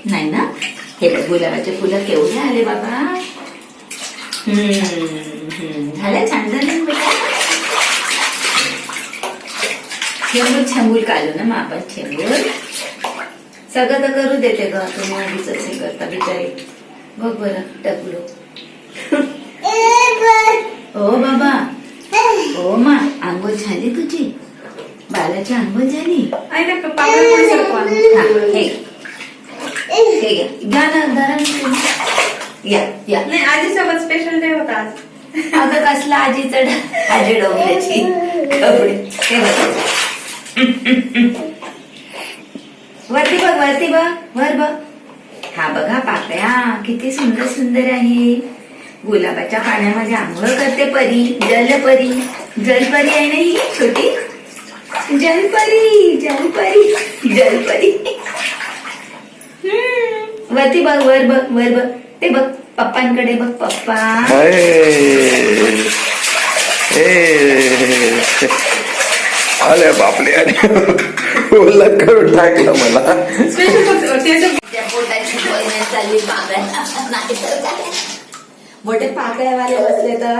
नाही ना. हे बघ गुलाबाचे फुलं केवढे आले बाबा. झालं, छान झालं बेटा. छेंबूल काढू ना मग आपण. छेंबूल सगळं तर करू देते ग, तुम्ही आधीच असे करता बिचारी. बघ बरं टकलो. ओ बाबा, ओ मा, आंघोळ झाली तुझी? बालाची आंघोळ झाली? हे घ्या ना, धरा. या नाही, आजीसोबत स्पेशल डे होता आज. अगं कसला आजीचं आजी डोंगल्याची कपडे. हे बघ वरती बघ, वरती बघ, वर बघ. हा बघा पाकळ्या किती सुंदर सुंदर आहे. गुलाबाच्या पाण्यामध्ये आंघोळ करते परी. जलपरी, जलपरी आहे ना ही छोटी. जलपरी, जलपरी, जलपरी. वरती बघ, वर बघ, वर बघ. ते बघ पप्पांकडे बघ. पप्पा अरे बापले, अरे ओलं करून टाकलं मला. मोठे पाकळ्यावाले बसले तर